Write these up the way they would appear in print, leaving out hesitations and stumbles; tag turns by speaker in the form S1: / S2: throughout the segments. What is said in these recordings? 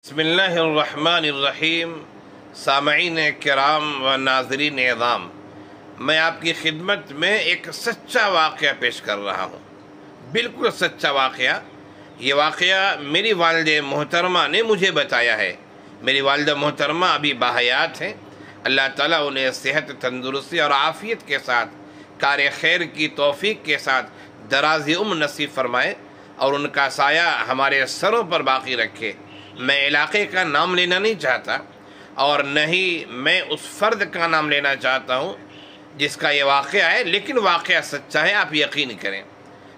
S1: بسم اللہ الرحمن الرحیم۔ سامعین کرام و ناظرین اعظام، میں آپ کی خدمت میں ایک سچا واقعہ پیش کر رہا ہوں، بالکل سچا واقعہ۔ یہ واقعہ میری والد محترمہ نے مجھے بتایا ہے۔ میری والدہ محترمہ ابھی باحیات ہیں، اللہ تعالیٰ انہیں صحت، تندرستی اور عافیت کے ساتھ کار خیر کی توفیق کے ساتھ دراز عمر نصیب فرمائے اور ان کا سایہ ہمارے سروں پر باقی رکھے۔ میں علاقے کا نام لینا نہیں چاہتا اور نہ ہی میں اس فرد کا نام لینا چاہتا ہوں جس کا یہ واقعہ ہے، لیکن واقعہ سچا ہے، آپ یقین کریں۔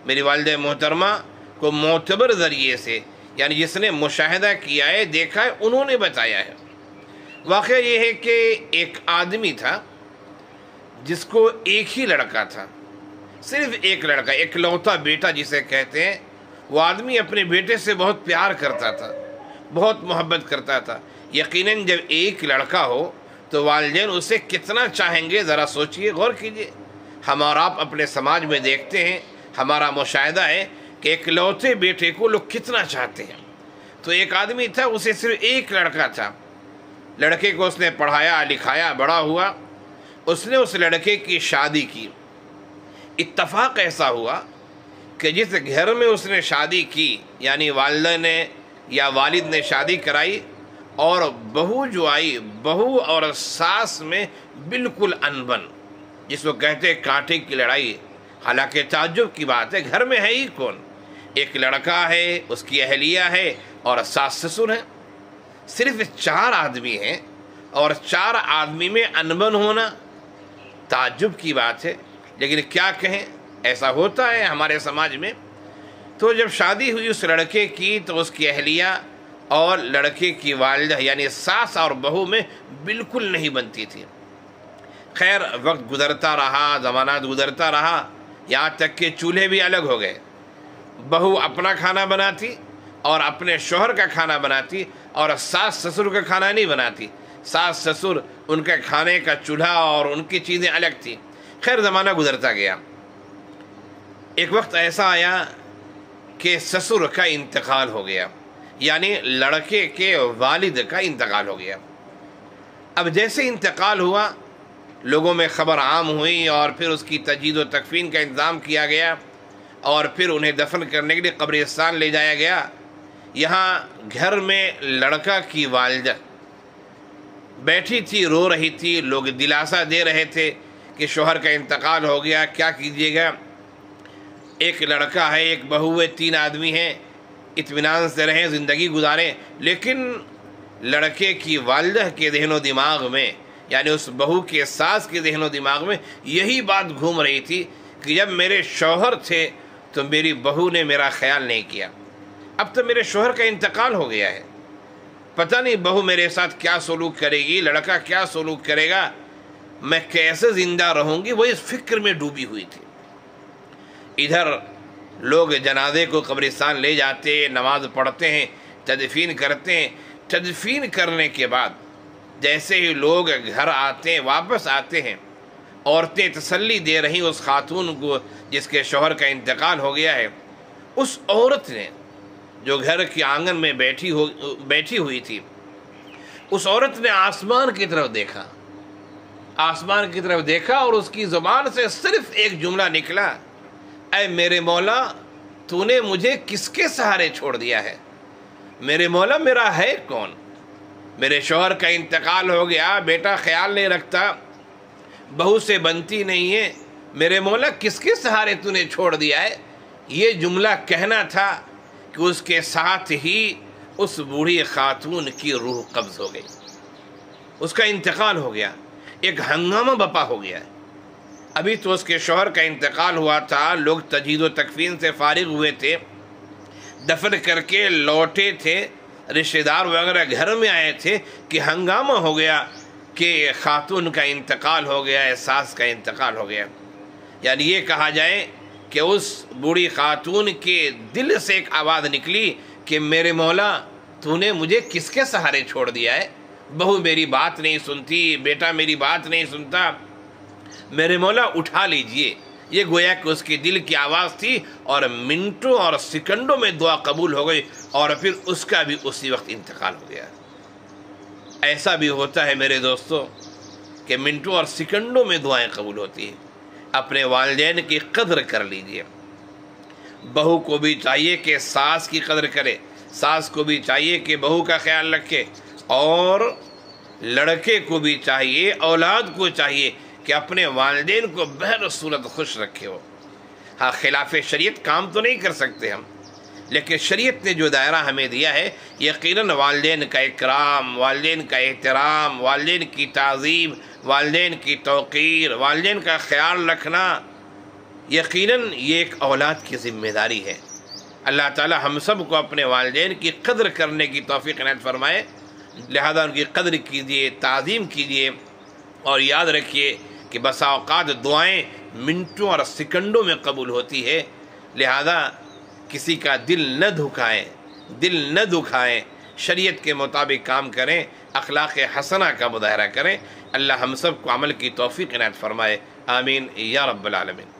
S1: میری والدہ محترمہ کو معتبر ذریعے سے، یعنی جس نے مشاہدہ کیا ہے، دیکھا ہے، انہوں نے بتایا ہے۔ واقعہ یہ ہے کہ ایک آدمی تھا جس کو ایک ہی لڑکا تھا، صرف ایک لڑکا، ایک لوتا بیٹا جسے کہتے ہیں۔ وہ آدمی اپنے بیٹے سے بہت پیار کرتا تھا، بہت محبت کرتا تھا۔ یقیناً جب ایک لڑکا ہو تو والدین اسے کتنا چاہیں گے، ذرا سوچئے، غور کیجئے۔ ہم اور آپ اپنے سماج میں دیکھتے ہیں، ہمارا مشاہدہ ہے کہ ایک لوتے بیٹے کو لوگ کتنا چاہتے ہیں۔ تو ایک آدمی تھا، اسے صرف ایک لڑکا تھا۔ لڑکے کو اس نے پڑھایا لکھایا، بڑا ہوا، اس نے اس لڑکے کی شادی کی۔ اتفاق ایسا ہوا کہ جس گھر میں اس نے شادی کی، یعنی والدہ نے یا والد نے شادی کرائی، اور بہو جو آئی، بہو اور ساس میں بالکل انبن، جس کو کہتے ہیں کانٹے کی لڑائی۔ حالانکہ تعجب کی بات ہے، گھر میں ہے ہی کون؟ ایک لڑکا ہے، اس کی اہلیہ ہے اور ساس سسر ہیں، صرف 4 آدمی ہیں، اور 4 آدمی میں انبن ہونا تعجب کی بات ہے۔ لیکن کیا کہیں، ایسا ہوتا ہے ہمارے سماج میں۔ تو جب شادی ہوئی اس لڑکے کی تو اس کی اہلیہ اور لڑکے کی والدہ، یعنی ساس اور بہو میں بالکل نہیں بنتی تھی۔ خیر، وقت گزرتا رہا، زمانات گزرتا رہا، یہاں تک کہ چولہے بھی الگ ہو گئے۔ بہو اپنا کھانا بناتی اور اپنے شوہر کا کھانا بناتی، اور ساس سسر کا کھانا نہیں بناتی۔ ساس سسر، ان کے کھانے کا چولہا اور ان کی چیزیں الگ تھیں۔ خیر، زمانہ گزرتا گیا۔ ایک وقت ایسا آیا کہ سسر کا انتقال ہو گیا، یعنی لڑکے کے والد کا انتقال ہو گیا۔ اب جیسے انتقال ہوا، لوگوں میں خبر عام ہوئی، اور پھر اس کی تجہیز و تکفین کا انتظام کیا گیا، اور پھر انہیں دفن کرنے کے لیے قبرستان لے جایا گیا۔ یہاں گھر میں لڑکا کی والدہ بیٹھی تھی، رو رہی تھی، لوگ دلاسا دے رہے تھے کہ شوہر کا انتقال ہو گیا، کیا کیجیے گا؟ ایک لڑکا ہے، ایک بہو ہے، 3 آدمی ہیں، اطمینان سے رہیں، زندگی گزاریں۔ لیکن لڑکے کی والدہ کے ذہن و دماغ میں، یعنی اس بہو کے ساس کے ذہن و دماغ میں یہی بات گھوم رہی تھی کہ جب میرے شوہر تھے تو میری بہو نے میرا خیال نہیں کیا، اب تو میرے شوہر کا انتقال ہو گیا ہے، پتہ نہیں بہو میرے ساتھ کیا سلوک کرے گی، لڑکا کیا سلوک کرے گا، میں کیسے زندہ رہوں گی۔ وہ اس فکر میں ڈوبی ہوئی تھی۔ ادھر لوگ جنازے کو قبرستان لے جاتے، نماز پڑھتے ہیں، تدفین کرتے ہیں۔ تدفین کرنے کے بعد جیسے ہی لوگ گھر آتے ہیں، واپس آتے ہیں، عورتیں تسلی دے رہی اس خاتون کو جس کے شوہر کا انتقال ہو گیا ہے۔ اس عورت نے جو گھر کے آنگن میں بیٹھی ہوئی تھی، اس عورت نے آسمان کی طرف دیکھا، آسمان کی طرف دیکھا، اور اس کی زبان سے صرف ایک جملہ نکلا، اے میرے مولا، تو نے مجھے کس کے سہارے چھوڑ دیا ہے؟ میرے مولا، میرا ہے کون؟ میرے شوہر کا انتقال ہو گیا، بیٹا خیال نہیں رکھتا، بہو سے بنتی نہیں ہے، میرے مولا کس کے سہارے تو نے چھوڑ دیا ہے؟ یہ جملہ کہنا تھا کہ اس کے ساتھ ہی اس بوڑھی خاتون کی روح قبض ہو گئی، اس کا انتقال ہو گیا، ایک ہنگامہ بپا ہو گیا۔ ابھی تو اس کے شوہر کا انتقال ہوا تھا، لوگ تجہیز و تکفین سے فارغ ہوئے تھے، دفن کر کے لوٹے تھے، رشتہ دار وغیرہ گھر میں آئے تھے کہ ہنگامہ ہو گیا کہ خاتون کا انتقال ہو گیا ہے، ساس کا انتقال ہو گیا۔ یعنی یہ کہا جائے کہ اس بوڑھی خاتون کے دل سے ایک آواز نکلی کہ میرے مولا، تو نے مجھے کس کے سہارے چھوڑ دیا ہے؟ بہو میری بات نہیں سنتی، بیٹا میری بات نہیں سنتا، میرے مولا اٹھا لیجئے، یہ گویا کہ اس کے دل کی آواز تھی، اور منٹوں اور سیکنڈوں میں دعا قبول ہو گئی، اور پھر اس کا بھی اسی وقت انتقال ہو گیا۔ ایسا بھی ہوتا ہے میرے دوستو کہ منٹوں اور سیکنڈوں میں دعائیں قبول ہوتی ہیں۔ اپنے والدین کی قدر کر لیجئے۔ بہو کو بھی چاہیے کہ ساس کی قدر کرے، ساس کو بھی چاہیے کہ بہو کا خیال رکھے، اور لڑکے کو بھی چاہیے، اولاد کو چاہیے کہ اپنے والدین کو بہر صورت خوش رکھے ہو۔ ہاں، خلاف شریعت کام تو نہیں کر سکتے ہم، لیکن شریعت نے جو دائرہ ہمیں دیا ہے، یقیناً والدین کا اکرام، والدین کا احترام، والدین کی تعظیم، والدین کی توقیر، والدین کا خیال رکھنا، یقیناً یہ ایک اولاد کی ذمہ داری ہے۔ اللہ تعالی ہم سب کو اپنے والدین کی قدر کرنے کی توفیق عنایت فرمائے، لہذا ان کی قدر کیجیے، تعظیم کیجیے، اور یاد رکھیے کہ بسا اوقات دعائیں منٹوں اور سیکنڈوں میں قبول ہوتی ہے، لہذا کسی کا دل نہ دکھائیں، شریعت کے مطابق کام کریں، اخلاق حسنہ کا مظاہرہ کریں۔ اللہ ہم سب کو عمل کی توفیق عنایت فرمائے، آمین یا رب العالمین۔